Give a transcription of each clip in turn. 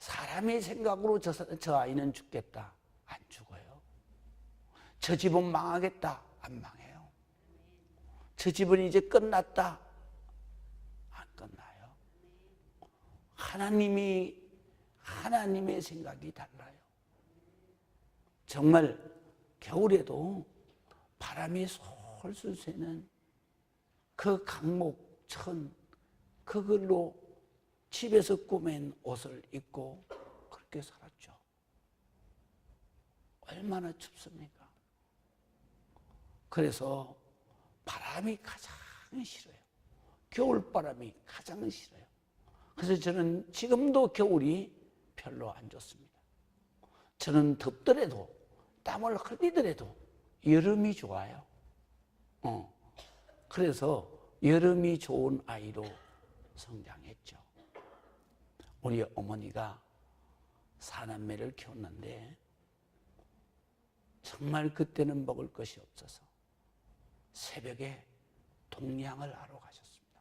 사람의 생각으로 저 아이는 죽겠다. 안 죽어요. 저 집은 망하겠다. 안 망해요. 저 집은 이제 끝났다. 안 끝나요. 하나님의 생각이 달라요. 정말 겨울에도 바람이 솔솔 새는 그 강목천, 그걸로 집에서 꾸맨 옷을 입고 그렇게 살았죠. 얼마나 춥습니까? 그래서 바람이 가장 싫어요. 겨울바람이 가장 싫어요. 그래서 저는 지금도 겨울이 별로 안 좋습니다. 저는 덥더라도 땀을 흘리더라도 여름이 좋아요. 그래서 여름이 좋은 아이로 성장했죠. 우리 어머니가 사남매를 키웠는데 정말 그때는 먹을 것이 없어서 새벽에 동냥을 하러 가셨습니다.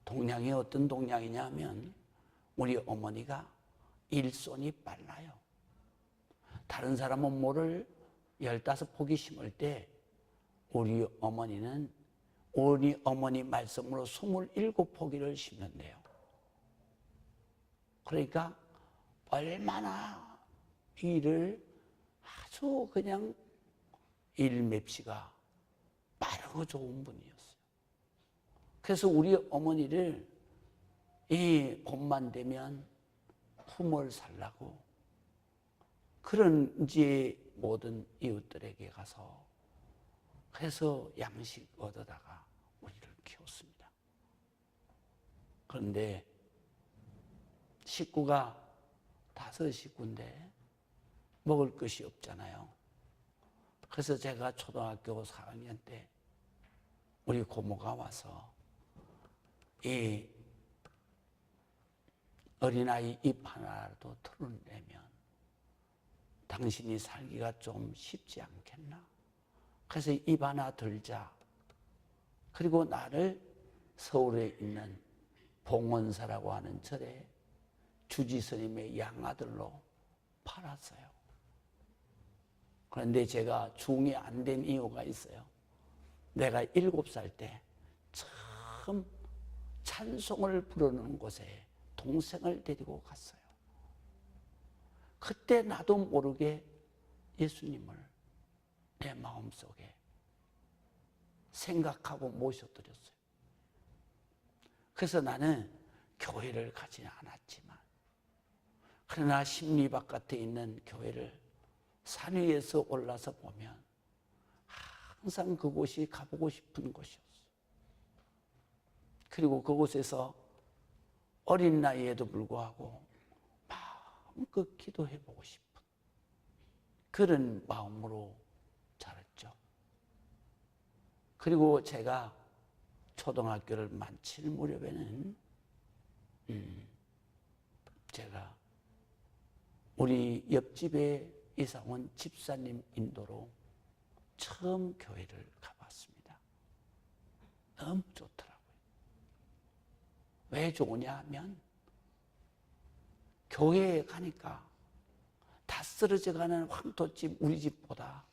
동냥이 어떤 동냥이냐 하면 우리 어머니가 일손이 빨라요. 다른 사람은 모를 15포기 심을 때 우리 어머니는 우리 어머니 말씀으로 27포기를 심는데요. 그러니까 얼마나 일을 아주 그냥 일 맵시가 빠르고 좋은 분이었어요. 그래서 우리 어머니를 이 봄만 되면 품을 살라고 그런 이제 모든 이웃들에게 가서 그래서 양식 얻어다가 우리를 키웠습니다. 그런데 식구가 5식구인데 먹을 것이 없잖아요. 그래서 제가 초등학교 4학년 때 우리 고모가 와서 이 어린아이 입 하나라도 털어내면 당신이 살기가 좀 쉽지 않겠나? 그래서 입 하나 들자. 그리고 나를 서울에 있는 봉원사라고 하는 절에 주지스님의 양아들로 팔았어요. 그런데 제가 중이 안 된 이유가 있어요. 내가 7살 때 처음 찬송을 부르는 곳에 동생을 데리고 갔어요. 그때 나도 모르게 예수님을 내 마음속에 생각하고 모셔드렸어요. 그래서 나는 교회를 가지 않았지만 그러나 심리 바깥에 있는 교회를 산 위에서 올라서 보면 항상 그곳이 가보고 싶은 곳이었어요. 그리고 그곳에서 어린 나이에도 불구하고 마음껏 기도해보고 싶은 그런 마음으로 자랐죠. 그리고 제가 초등학교를 마칠 무렵에는 제가 우리 옆집에 이사 온 집사님 인도로 처음 교회를 가봤습니다. 너무 좋더라고요. 왜 좋으냐 하면 교회에 가니까 다 쓰러져가는 황토집 우리 집보다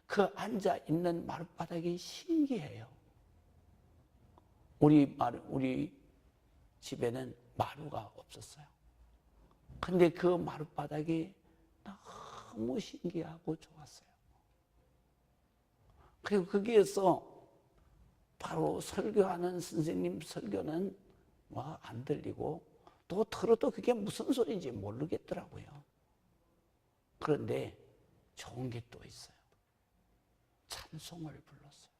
그 앉아있는 마룻바닥이 신기해요. 우리 집에는 마루가 없었어요. 근데 그 마룻바닥이 너무 신기하고 좋았어요. 그리고 거기에서 바로 설교하는 선생님 설교는 뭐 안 들리고 또 들어도 그게 무슨 소리인지 모르겠더라고요. 그런데 좋은 게 또 있어요. 찬송을 불렀어요.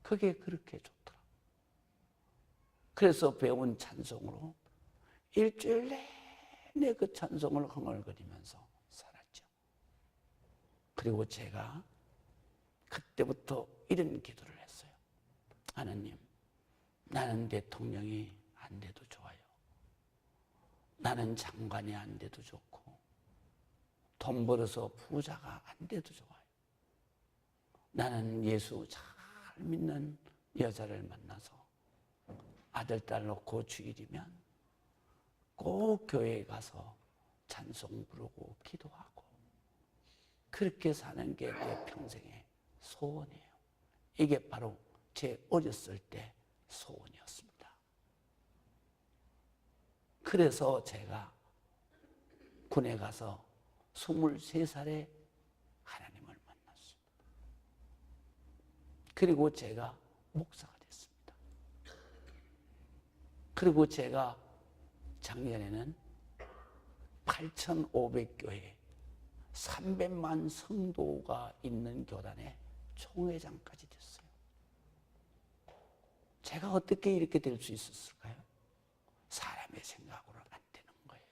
그게 그렇게 좋더라고요. 그래서 배운 찬송으로 일주일 내내 그 찬송을 흥얼거리면서 살았죠. 그리고 제가 그때부터 이런 기도를 했어요. 하나님, 나는 대통령이 안 돼도 좋아요. 나는 장관이 안 돼도 좋고 돈 벌어서 부자가 안 돼도 좋아요. 나는 예수 잘 믿는 여자를 만나서 아들, 딸 놓고 주일이면 꼭 교회에 가서 찬송 부르고 기도하고 그렇게 사는 게 내 평생의 소원이에요. 이게 바로 제 어렸을 때 소원이었습니다. 그래서 제가 군에 가서 23살에 하나님을 만났습니다. 그리고 제가 목사가 됐습니다. 그리고 제가 작년에는 8,500교회 300만 성도가 있는 교단의 총회장까지 됐어요. 제가 어떻게 이렇게 될 수 있었을까요? 사람의 생각으로 안 되는 거예요.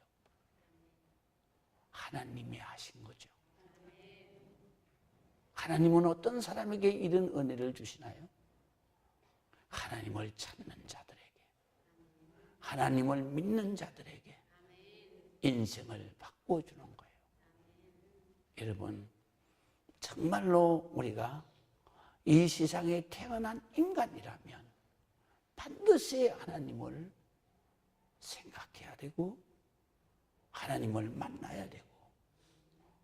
하나님이 하신 거죠. 하나님은 어떤 사람에게 이런 은혜를 주시나요? 하나님을 찾는 자들에게, 하나님을 믿는 자들에게 인생을 바꿔주는 거예요. 여러분, 정말로 우리가 이 세상에 태어난 인간이라면 반드시 하나님을 생각해야 되고 하나님을 만나야 되고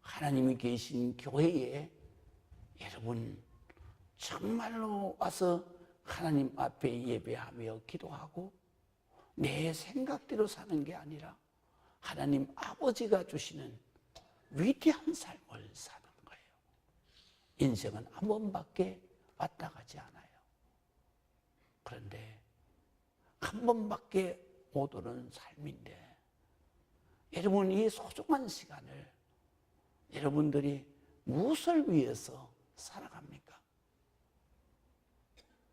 하나님이 계신 교회에 여러분 정말로 와서 하나님 앞에 예배하며 기도하고 내 생각대로 사는 게 아니라 하나님 아버지가 주시는 위대한 삶을 사는 거예요. 인생은 한 번밖에 왔다 가지 않아요. 그런데 한 번밖에 못 오는 삶인데 여러분 이 소중한 시간을 여러분들이 무엇을 위해서 살아갑니까?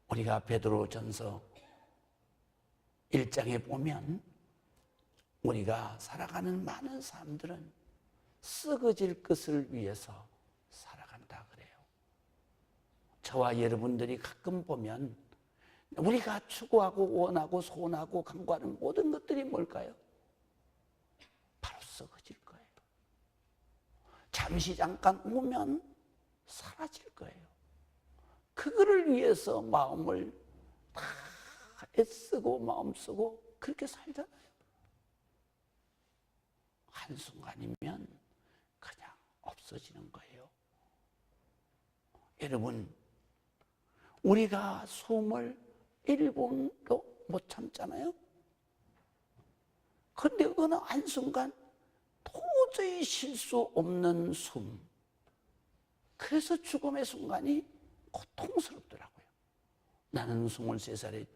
우리가 베드로전서 1장에 보면 우리가 살아가는 많은 사람들은 썩어질 것을 위해서 살아간다 그래요. 저와 여러분들이 가끔 보면 우리가 추구하고 원하고 소원하고 간구하는 모든 것들이 뭘까요? 바로 썩어질 거예요. 잠시 잠깐 오면 사라질 거예요. 그거를 위해서 마음을 다 애쓰고 마음 쓰고 그렇게 살잖아요. 한순간이면 그냥 없어지는 거예요. 여러분, 우리가 숨을 1분도 못 참잖아요. 그런데 어느 한순간 도저히 쉴 수 없는 숨. 그래서 죽음의 순간이 고통스럽더라고요. 나는 23살에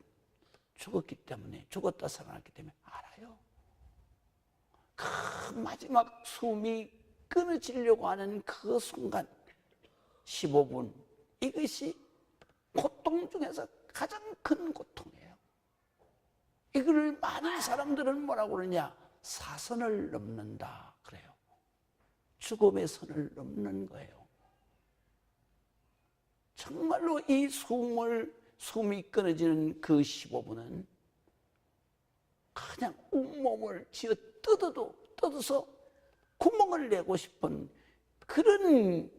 죽었기 때문에, 죽었다 살아났기 때문에 알아요. 그 마지막 숨이 끊어지려고 하는 그 순간 15분, 이것이 고통 중에서 가장 큰 고통이에요. 이걸 많은 사람들은 뭐라고 그러냐? 사선을 넘는다 그래요. 죽음의 선을 넘는 거예요. 정말로 이 숨이 끊어지는 그 15분은 그냥 온몸을 쥐어 뜯어서 구멍을 내고 싶은 그런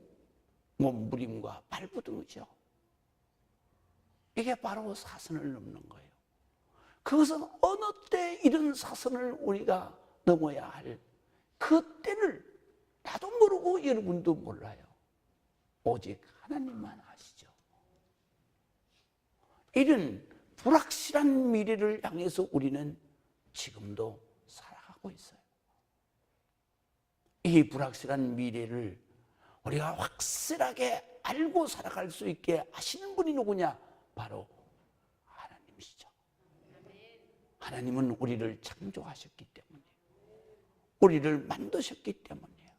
몸부림과 발부둥이죠. 이게 바로 사선을 넘는 거예요. 그것은 어느 때 이런 사선을 우리가 넘어야 할 그 때를 나도 모르고 여러분도 몰라요. 오직 하나님만 아시죠. 이런 불확실한 미래를 향해서 우리는 지금도 살아가고 있어요. 이 불확실한 미래를 우리가 확실하게 알고 살아갈 수 있게 하시는 분이 누구냐? 바로 하나님이시죠. 하나님은 우리를 창조하셨기 때문에, 우리를 만드셨기 때문이에요.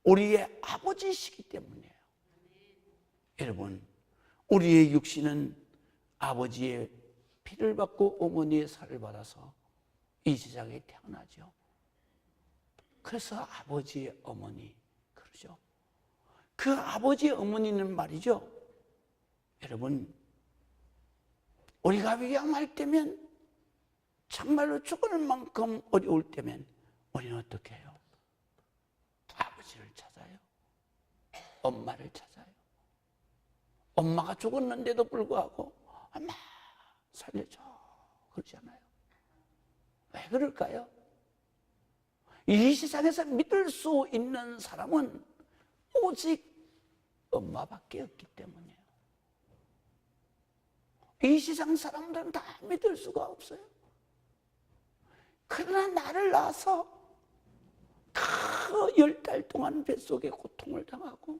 우리의 아버지시기 때문이에요. 여러분, 우리의 육신은 아버지의 피를 받고 어머니의 살을 받아서 이 세상에 태어나죠. 그래서 아버지의 어머니 그러죠. 그 아버지의 어머니는 말이죠. 여러분, 우리가 위험할 때면 정말로 죽을 만큼 어려울 때면 우리는 어떻게 해요? 아버지를 찾아요. 엄마를 찾아요. 엄마가 죽었는데도 불구하고 엄마 살려줘 그러잖아요. 왜 그럴까요? 이 세상에서 믿을 수 있는 사람은 오직 엄마밖에 없기 때문이에요. 이 세상 사람들은 다 믿을 수가 없어요. 그러나 나를 낳아서 그 10달 동안 뱃속에 고통을 당하고,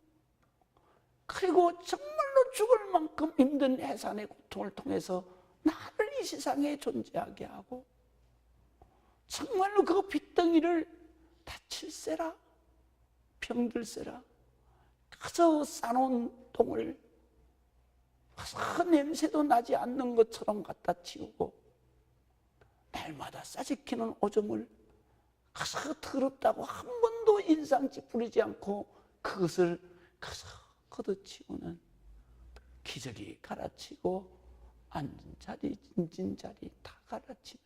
그리고 정말로 죽을 만큼 힘든 해산의 고통을 통해서 나를 이 세상에 존재하게 하고, 정말로 그 핏덩이를 다칠세라 병들세라 그저 싸놓은 똥을 그 냄새도 나지 않는 것처럼 갖다 치우고, 날마다 싸지키는 오줌을 그저 더럽다고 한 번도 인상 찌푸리지 않고 그것을 그저 걷어치우는, 기저귀 갈아치고 앉은 자리 앉은 자리 다 갈아치며,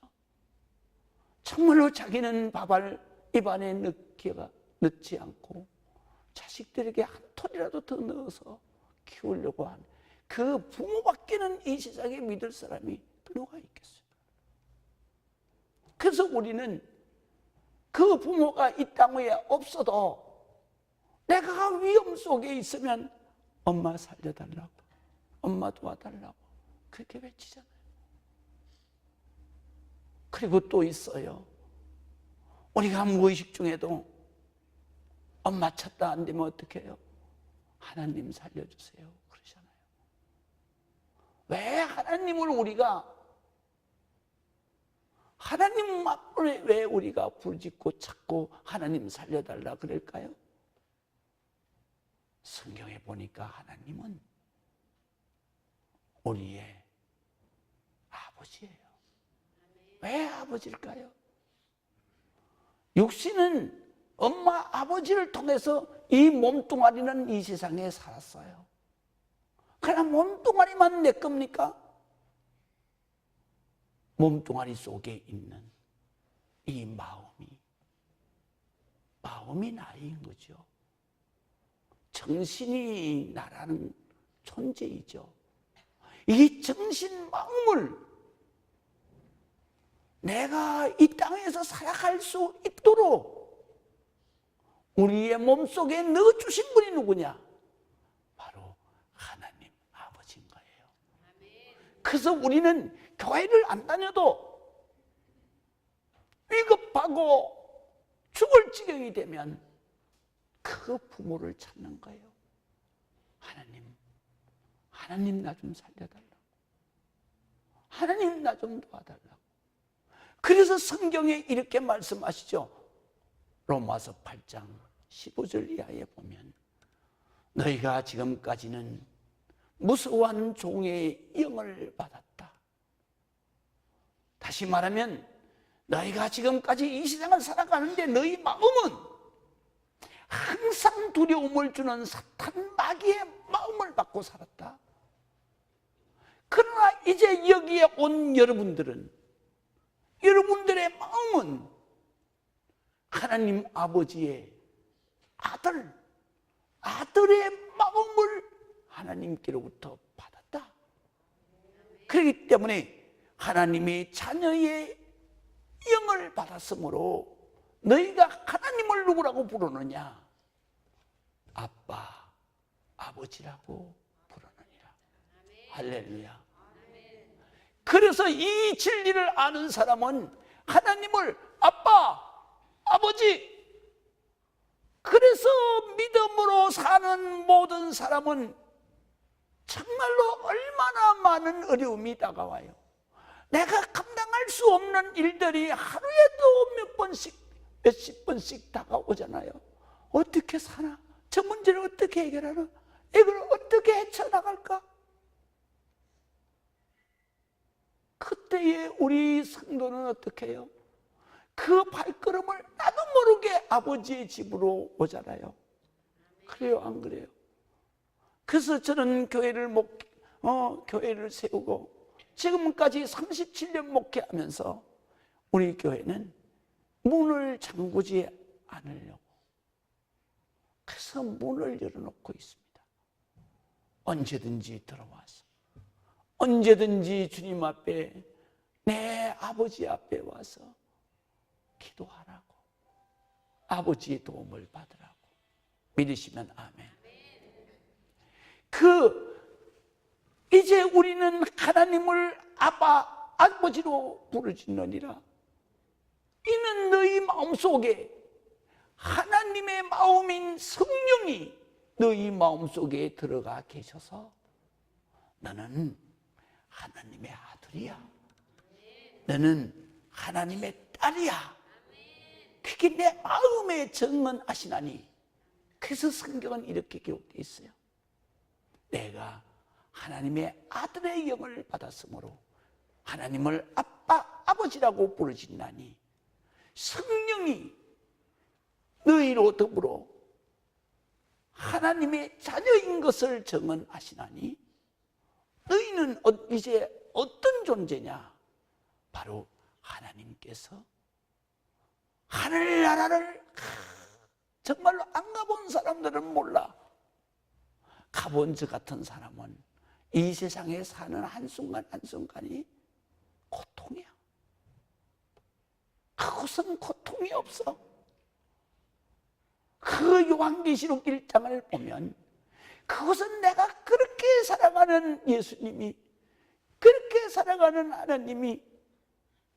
정말로 자기는 밥을 입안에 넣지 않고 자식들에게 한 톨이라도 더 넣어서 키우려고 하는 그 부모밖에는 이 세상에 믿을 사람이 누가 있겠어요? 그래서 우리는 그 부모가 이 땅 위에 없어도 내가 위험 속에 있으면 엄마 살려달라고, 엄마 도와달라고 그렇게 외치잖아요. 그리고 또 있어요. 우리가 무의식 중에도 엄마 찾다 안 되면 어떻게 해요? 하나님 살려주세요 그러잖아요. 왜 하나님을 우리가, 하나님 앞에 왜 우리가 부르짖고 찾고 하나님 살려달라 그럴까요? 성경에 보니까 하나님은 우리의 아버지예요. 왜 아버지일까요? 육신은 엄마 아버지를 통해서 이 몸뚱아리는 이 세상에 살았어요. 그러나 몸뚱아리만 내 겁니까? 몸뚱아리 속에 있는 이 마음이 나인 거죠. 정신이 나라는 존재이죠. 이 정신 마음을 내가 이 땅에서 살아갈 수 있도록 우리의 몸속에 넣어주신 분이 누구냐? 바로 하나님 아버지인 거예요. 그래서 우리는 교회를 안 다녀도 위급하고 죽을 지경이 되면 그 부모를 찾는 거예요. 하나님 나 좀 살려달라고, 하나님 나 좀 도와달라고. 그래서 성경에 이렇게 말씀하시죠. 로마서 8장 15절 이하에 보면, 너희가 지금까지는 무서워하는 종의 영을 받았다. 다시 말하면 너희가 지금까지 이 세상을 살아가는데 너희 마음은 항상 두려움을 주는 사탄 마귀의 마음을 받고 살았다. 그러나 이제 여기에 온 여러분들은, 여러분들의 마음은 하나님 아버지의 아들의 마음을 하나님께로부터 받았다. 그렇기 때문에 하나님의 자녀의 영을 받았으므로 너희가 하나님을 누구라고 부르느냐? 아빠, 아버지라고 부르느니라. 할렐루야. 그래서 이 진리를 아는 사람은 하나님을 아빠, 아버지, 그래서 믿음으로 사는 모든 사람은 정말로 얼마나 많은 어려움이 다가와요. 내가 감당할 수 없는 일들이 하루에도 몇 번씩, 몇십 번씩 다가오잖아요. 어떻게 사나? 저 문제를 어떻게 해결하나? 이걸 어떻게 헤쳐나갈까? 그때에 우리 성도는 어떻게 해요? 그 발걸음을 나도 모르게 아버지의 집으로 오잖아요. 그래요, 안 그래요? 그래서 저는 교회를 세우고 지금까지 37년 목회하면서 우리 교회는 문을 잠그지 않으려고, 그래서 문을 열어놓고 있습니다. 언제든지 들어와서, 언제든지 주님 앞에, 내 아버지 앞에 와서 기도하라고, 아버지의 도움을 받으라고. 믿으시면 아멘. 이제 우리는 하나님을 아버지로 부르짖느니라. 이는 너희 마음속에 하나님의 마음인 성령이 너희 마음속에 들어가 계셔서 너는 하나님의 아들이야, 너는 하나님의 딸이야. 그게 내 마음에 정언하시나니. 그래서 성경은 이렇게 기록되어 있어요. 내가 하나님의 아들의 영을 받았으므로 하나님을 아버지라고 부르짖나니 성령이 너희로 더불어 하나님의 자녀인 것을 정언하시나니 너희는 이제 어떤 존재냐? 바로 하나님께서 하늘나라를 정말로 안 가본 사람들은 몰라. 가본 저 같은 사람은 이 세상에 사는 한순간 한순간이 고통이야. 그것은 고통이 없어. 그 요한계시록 1장을 보면 그것은 내가 그렇게 살아가는 예수님이, 그렇게 살아가는 하나님이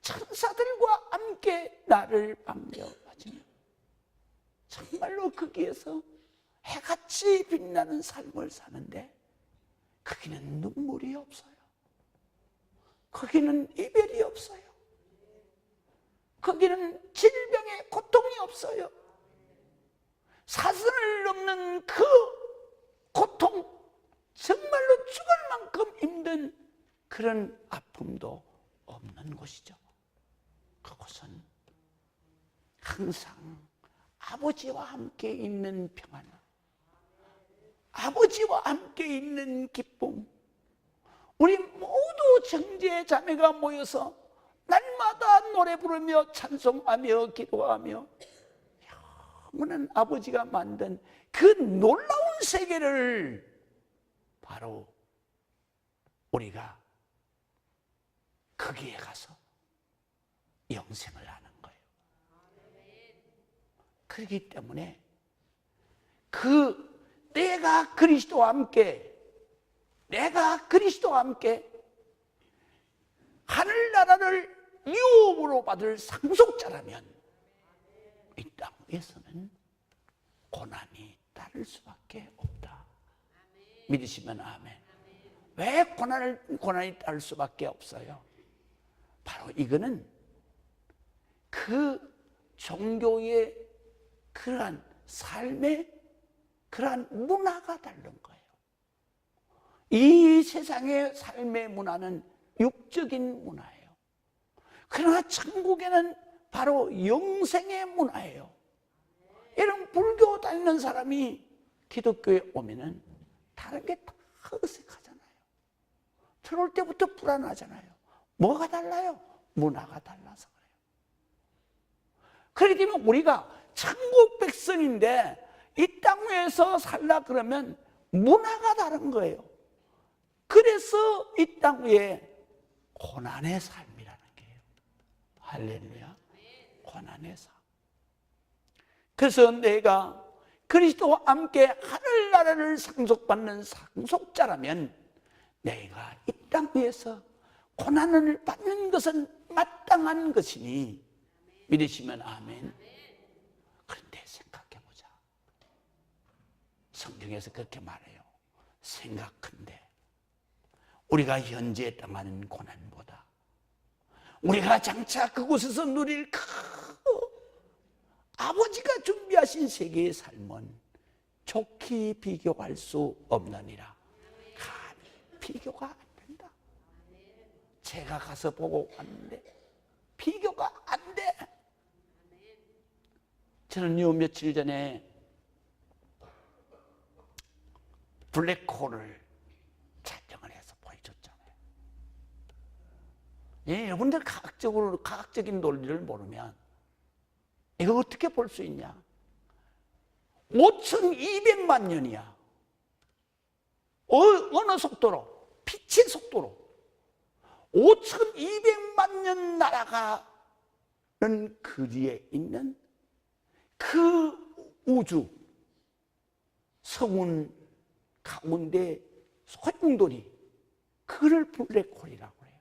천사들과 함께 나를 반겨주며 정말로 거기에서 해같이 빛나는 삶을 사는데 거기는 눈물이 없어요. 거기는 이별이 없어요. 거기는 질병의 고통이 없어요. 사슬을 넘는 그 고통, 정말로 죽을 만큼 힘든 그런 아픔도 없는 곳이죠. 그곳은 항상 아버지와 함께 있는 평안, 아버지와 함께 있는 기쁨. 우리 모두 형제 자매가 모여서 날마다 노래 부르며 찬송하며 기도하며 영원한 아버지가 만든 그 놀라운 세계를 바로 우리가 거기에 가서 영생을 하는 거예요. 그렇기 때문에 내가 그리스도와 함께 하늘나라를 유업으로 받을 상속자라면 이 땅 위에서는 고난이 따를 수밖에 없다. 믿으시면 아멘. 왜 고난이 따를 수밖에 없어요? 바로 이거는 그 종교의 그러한 삶의 그러한 문화가 다른 거예요. 이 세상의 삶의 문화는 육적인 문화예요. 그러나 천국에는 바로 영생의 문화예요. 여러분, 불교 다니는 사람이 기독교에 오면은 다른 게 다 어색하잖아요. 들어올 때부터 불안하잖아요. 뭐가 달라요? 문화가 달라서 그래요. 그렇기 때문에 우리가 천국 백성인데 이 땅 위에서 살라 그러면 문화가 다른 거예요. 그래서 이 땅 위에 고난의 삶이라는 게요. 할렐루야. 고난의 삶. 그래서 내가 그리스도와 함께 하늘나라를 상속받는 상속자라면 내가 이 땅 위에서 고난을 받는 것은 마땅한 것이니 믿으시면 아멘. 그런데 생각해보자. 성경에서 그렇게 말해요. 생각한데 우리가 현재 당하는 고난보다 우리가 장차 그곳에서 누릴 아버지가 준비하신 세계의 삶은 좋게 비교할 수 없느니라. 감히 비교가 안 된다. 제가 가서 보고 왔는데 비교가 안 돼. 저는요, 며칠 전에 블랙홀을 촬영을 해서 보여줬잖아요. 예, 여러분들 과학적인 논리를 모르면 이거 어떻게 볼 수 있냐? 5,200만 년이야. 어느 속도로? 빛의 속도로 5,200만 년 날아가는 거리에 있는 그 우주 성운 가운데 소용돌이, 그걸 블랙홀이라고 해요.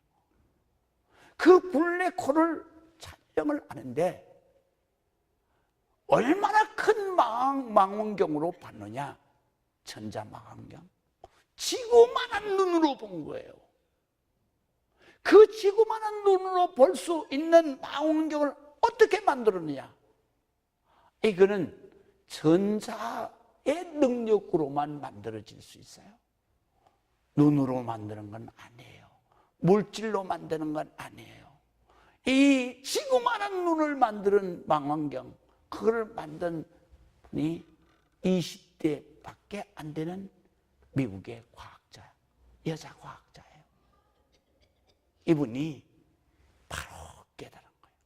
그 블랙홀을 촬영을 하는데 얼마나 큰 망원경으로 봤느냐? 전자망원경. 지구만한 눈으로 본 거예요. 그 지구만한 눈으로 볼 수 있는 망원경을 어떻게 만들었느냐? 이거는 전자의 능력으로만 만들어질 수 있어요. 눈으로 만드는 건 아니에요. 물질로 만드는 건 아니에요. 이 지구만한 눈을 만드는 망원경, 그걸 만든 분이 20대밖에 안 되는 미국의 과학자, 여자 과학자예요. 이분이 바로 깨달은 거예요.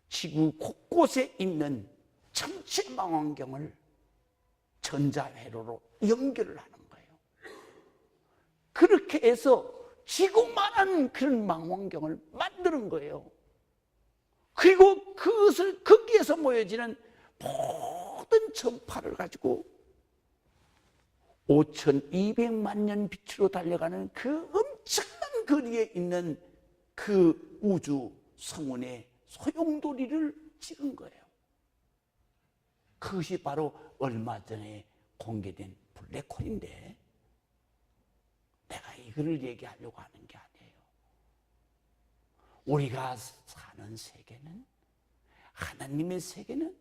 지구 곳곳에 있는 전체 망원경을 전자회로로 연결을 하는 거예요. 그렇게 해서 지구만한 그런 망원경을 만드는 거예요. 그리고 그것을 거기에서 모여지는 모든 전파를 가지고 5,200만 년 빛으로 달려가는 그 엄청난 거리에 있는 그 우주 성운의 소용돌이를 찍은 거예요. 그것이 바로 얼마 전에 공개된 블랙홀인데, 내가 이거를 얘기하려고 하는 게 아니에요. 우리가 사는 세계는, 하나님의 세계는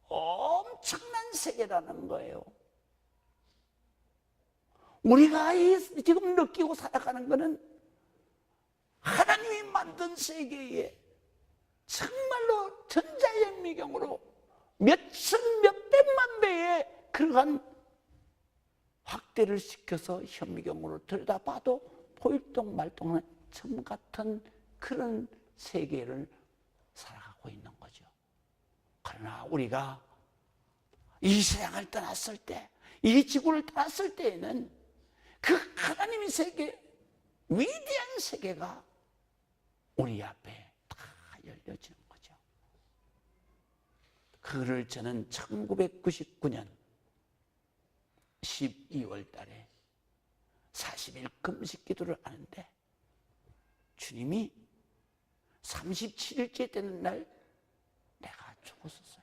엄청난 세계라는 거예요. 우리가 지금 느끼고 살아가는 것은 하나님이 만든 세계에 정말로 전자현미경으로 몇천 몇백만 배의 그러한 확대를 시켜서 현미경으로 들여다봐도 보일동 말동한 점 같은 그런 세계를 살아가고 있는 거죠. 그러나 우리가 이 세상을 떠났을 때, 이 지구를 떠났을 때에는 그 하나님의 세계, 위대한 세계가 우리 앞에 다 열려지는 거죠. 그를 저는 1999년 12월 달에 40일 금식 기도를 하는데, 주님이 37일째 되는 날 내가 죽었었어요.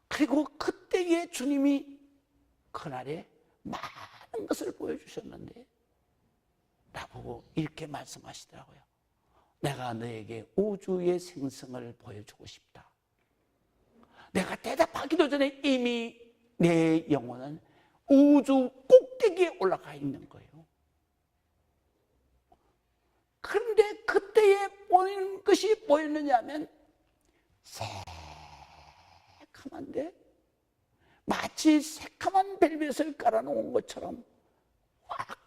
그리고 그때에 주님이 그날에 많은 것을 보여주셨는데 나보고 이렇게 말씀하시더라고요. 내가 너에게 우주의 생성을 보여주고 싶다. 내가 대답하기도 전에 이미 내 영혼은 우주 꼭대기에 올라가 있는 거예요. 그런데 그때에 보이는 것이 뭐였느냐 하면 새카만데, 마치 새카만 벨벳을 깔아놓은 것처럼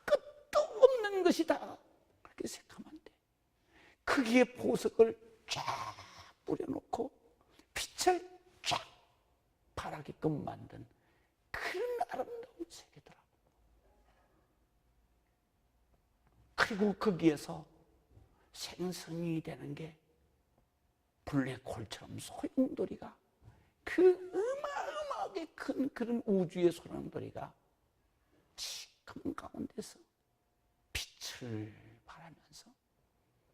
끝도 없는 것이다. 그렇게 새카만데 거기에 보석을 쫙 뿌려놓고 빛을 쫙 발하게끔 만든 그런 아름다운 세계더라고요. 그리고 거기에서 생성이 되는 게 블랙홀처럼 소용돌이가, 그 어마어마하게 큰 그런 우주의 소용돌이가 지금 가운데서 빛을 발하면서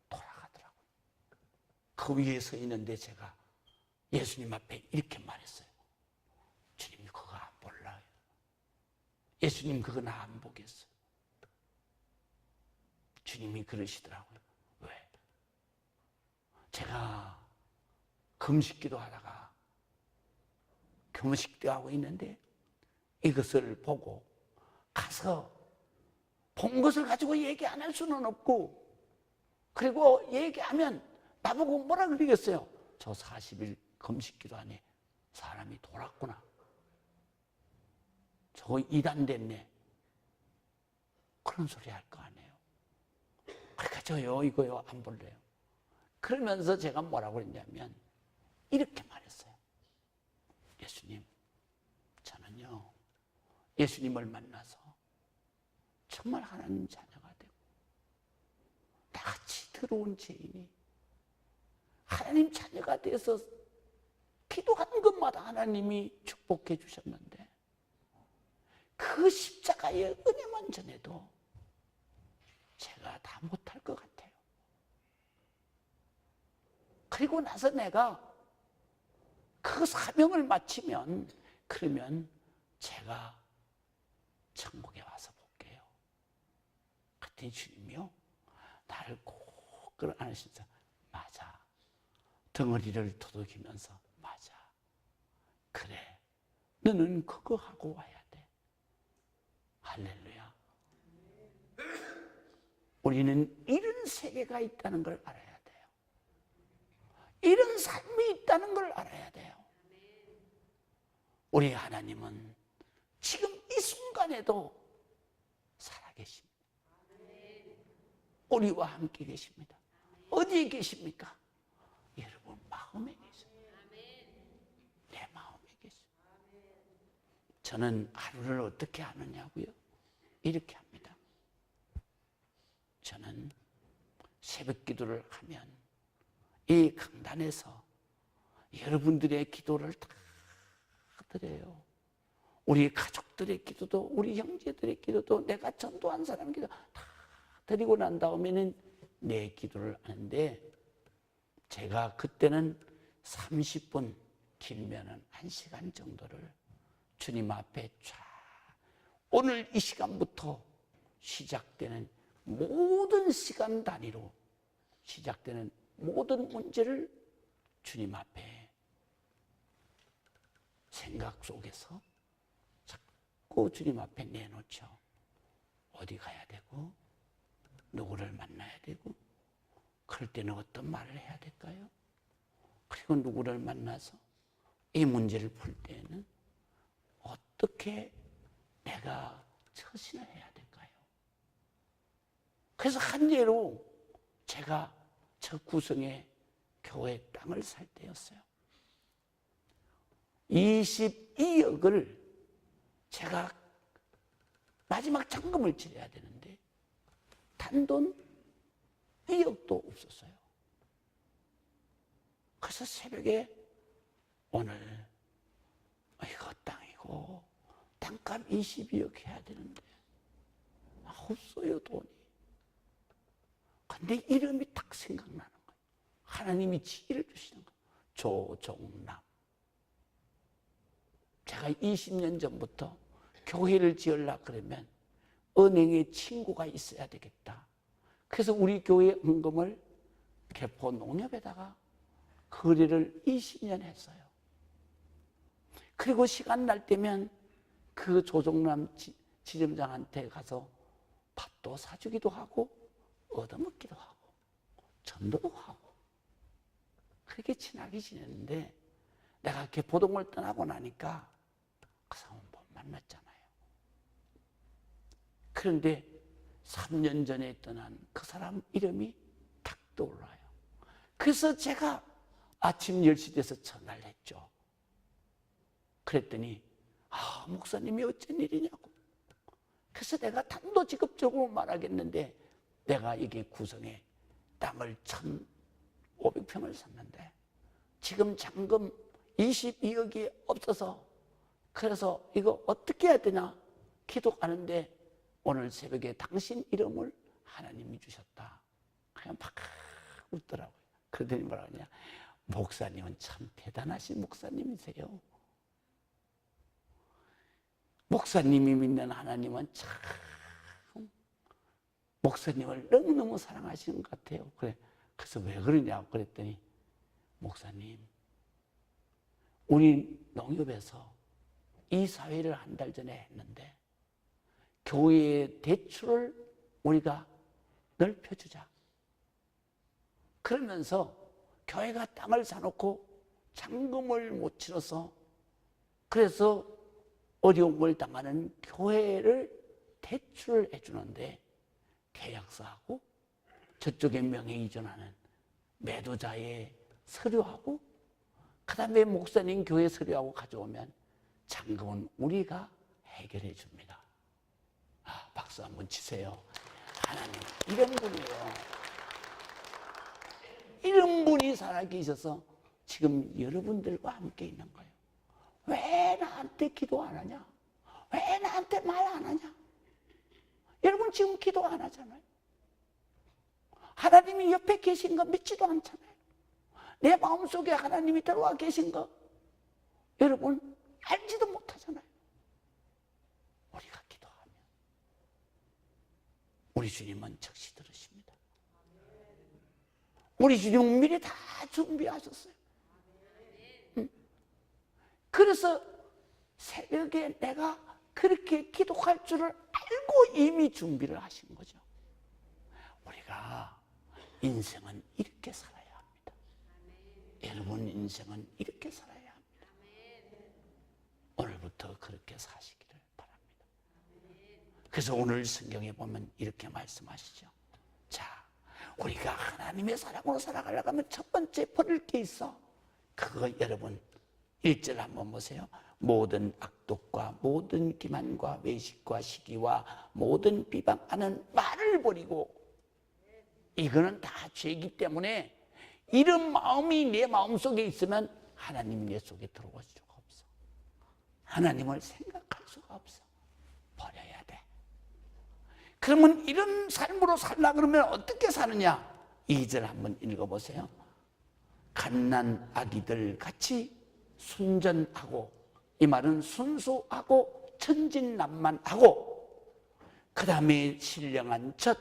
돌아가더라고요. 그 위에 서 있는데 제가 예수님 앞에 이렇게 말했어요. 주님, 그거 안 볼라요. 예수님, 그거 나 안 보겠어요. 주님이 그러시더라고요. 왜? 제가 금식기도 하다가 금식도 하고 있는데 이것을 보고 가서 본 것을 가지고 얘기 안 할 수는 없고, 그리고 얘기하면 나보고 뭐라 그러겠어요? 저 40일 금식기도 하네, 사람이 돌았구나, 저거 이단됐네, 그런 소리 할 거 아니에요. 그러니까 저요 이거요 안 볼래요. 그러면서 제가 뭐라고 그랬냐면 이렇게 말했어요. 예수님, 저는요 예수님을 만나서 정말 하나님 자녀가 되고 내가 나같이 더러운 죄인이 하나님 자녀가 돼서 기도하는 것마다 하나님이 축복해 주셨는데 그 십자가의 은혜만 전해도 제가 다 못할 것 같아요. 그리고 나서 내가 그 사명을 마치면 그러면 제가 천국에 와서 볼게요. 그랬더니 주님이요 나를 꼭 끌어안으시면서 맞아. 덩어리를 도둑이면서 맞아. 그래. 너는 그거 하고 와야 돼. 할렐루야. 우리는 이런 세계가 있다는 걸 알아야 돼요. 이런 삶이 있다는 걸 알아야 돼요. 우리 하나님은 지금 이 순간에도 살아계십니다. 우리와 함께 계십니다. 어디에 계십니까? 여러분 마음에 계십니다. 내 마음에 계십니다. 저는 하루를 어떻게 하느냐고요? 이렇게 합니다. 저는 새벽 기도를 하면 이 강단에서 여러분들의 기도를 다 드려요. 우리 가족들의 기도도 우리 형제들의 기도도 내가 전도한 사람 기도 다 드리고 난 다음에는 내 기도를 하는데 제가 그때는 30분 길면은 1시간 정도를 주님 앞에 쫙 오늘 이 시간부터 시작되는 모든 시간 단위로 시작되는 모든 문제를 주님 앞에 생각 속에서 자꾸 주님 앞에 내놓죠. 어디 가야 되고 누구를 만나야 되고 그럴 때는 어떤 말을 해야 될까요? 그리고 누구를 만나서 이 문제를 풀 때는 어떻게 내가 처신을 해야 될까요? 그래서 한 예로 제가 저 구성의 교회 땅을 살 때였어요. 22억을 제가 마지막 잔금을 치러야 되는데 단돈 2억도 없었어요. 그래서 새벽에 오늘 이거 땅이고 땅값 22억 해야 되는데 없어요 돈이. 근데 이름이 딱 생각나는 거예요. 하나님이 지혜를 주시는 거예요. 조종남. 제가 20년 전부터 교회를 지으려고 그러면 은행에 친구가 있어야 되겠다. 그래서 우리 교회 헌금을 개포 농협에다가 거래를 20년 했어요. 그리고 시간 날 때면 그 조종남 지점장한테 가서 밥도 사주기도 하고 얻어먹기도 하고 전도도 하고 그렇게 친하게 지냈는데 내가 개포동을 떠나고 나니까 그 사람은 못 만났잖아요. 그런데 3년 전에 떠난 그 사람 이름이 탁 떠올라요. 그래서 제가 아침 10시 돼서 전화를 했죠. 그랬더니 목사님이 어쩐 일이냐고. 그래서 내가 단도직입적으로 말하겠는데 내가 이게 구성에 땅을 1,500평을 샀는데 지금 잔금 22억이 없어서 그래서 이거 어떻게 해야 되나 기도하는데 오늘 새벽에 당신 이름을 하나님이 주셨다. 그냥 막 웃더라고요. 그러더니 뭐라 그러냐. 목사님은 참 대단하신 목사님이세요. 목사님이 믿는 하나님은 참 목사님을 너무너무 사랑하시는 것 같아요. 그래서 왜 그러냐고 그랬더니 목사님 우리 농협에서 이사회를 한 달 전에 했는데 교회의 대출을 우리가 넓혀주자. 그러면서 교회가 땅을 사놓고 잔금을 못 치러서 그래서 어려움을 당하는 교회를 대출을 해주는데 계약서하고 저쪽에 명예 이전하는 매도자의 서류하고 그 다음에 목사님 교회 서류하고 가져오면 잔금은 우리가 해결해 줍니다. 박수 한번 치세요. 하나님 이런 분이에요. 이런 분이 살아계셔서 지금 여러분들과 함께 있는 거예요. 왜 나한테 기도 안 하냐? 왜 나한테 말 안 하냐? 여러분 지금 기도 안 하잖아요. 하나님이 옆에 계신 거 믿지도 않잖아요. 내 마음속에 하나님이 들어와 계신 거 여러분 알지도 못하잖아요. 우리가 기도하면 우리 주님은 즉시 들으십니다. 우리 주님은 미리 다 준비하셨어요. 그래서 새벽에 내가 그렇게 기도할 줄을 알고 이미 준비를 하신 거죠. 우리가 인생은 이렇게 살아야 합니다. 여러분 인생은 이렇게 살아야 합니다. 오늘부터 그렇게 사시기를 바랍니다. 그래서 오늘 성경에 보면 이렇게 말씀하시죠. 자, 우리가 하나님의 사랑으로 살아가려고 하면 첫 번째 버릴 게 있어. 그거 여러분 1절 한번 보세요. 모든 악독과 모든 기만과 외식과 시기와 모든 비방하는 말을 버리고, 이거는 다 죄이기 때문에 이런 마음이 내 마음속에 있으면 하나님 내 속에 들어올 수가 없어. 하나님을 생각할 수가 없어. 버려야 돼. 그러면 이런 삶으로 살라 그러면 어떻게 사느냐? 2절 한번 읽어보세요. 갓난 아기들 같이 순전하고, 이 말은 순수하고 천진난만하고, 그 다음에 신령한 첫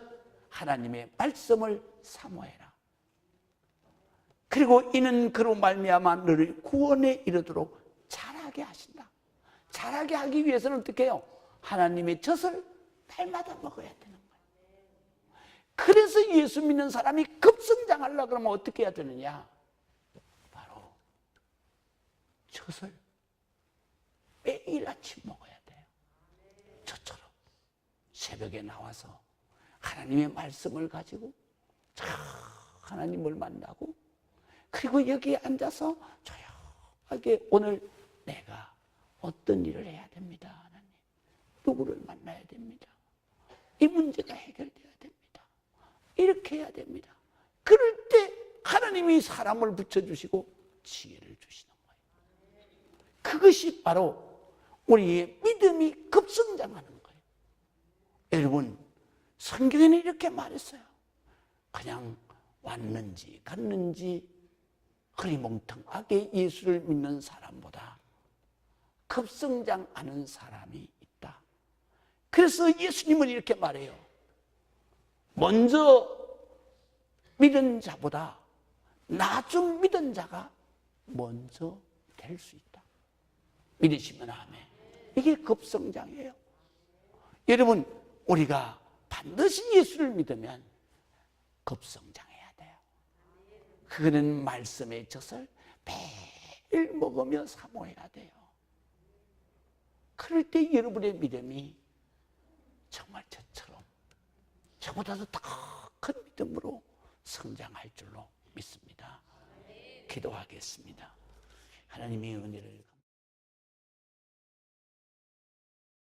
하나님의 말씀을 사모해라. 그리고 이는 그로 말미암아 너를 구원에 이르도록 자라게 하신다. 자라게 하기 위해서는 어떻게 해요? 하나님의 젖을 날마다 먹어야 되는 거예요. 그래서 예수 믿는 사람이 급성장하려고 그러면 어떻게 해야 되느냐? 바로 젖을 매일 아침 먹어야 돼요. 저처럼 새벽에 나와서 하나님의 말씀을 가지고 하나님을 만나고, 그리고 여기에 앉아서 조용하게 오늘 내가 어떤 일을 해야 됩니다. 하나님, 누구를 만나야 됩니다. 이 문제가 해결돼야 됩니다. 이렇게 해야 됩니다. 그럴 때 하나님이 사람을 붙여주시고 지혜를 주시는 거예요. 그것이 바로 우리의 믿음이 급성장하는 거예요. 여러분, 성경에는 이렇게 말했어요. 그냥 왔는지 갔는지 흐리멍텅하게 예수를 믿는 사람보다 급성장하는 사람이 있다. 그래서 예수님은 이렇게 말해요. 먼저 믿은 자보다 나중 믿은 자가 먼저 될 수 있다. 믿으시면 아멘. 이게 급성장이에요. 여러분, 우리가 반드시 예수를 믿으면 급성장해야 돼요. 그거는 말씀의 젖을 매일 먹으며 사모해야 돼요. 그럴 때 여러분의 믿음이 정말 저처럼 저보다도 더 큰 믿음으로 성장할 줄로 믿습니다. 기도하겠습니다. 하나님의 은혜를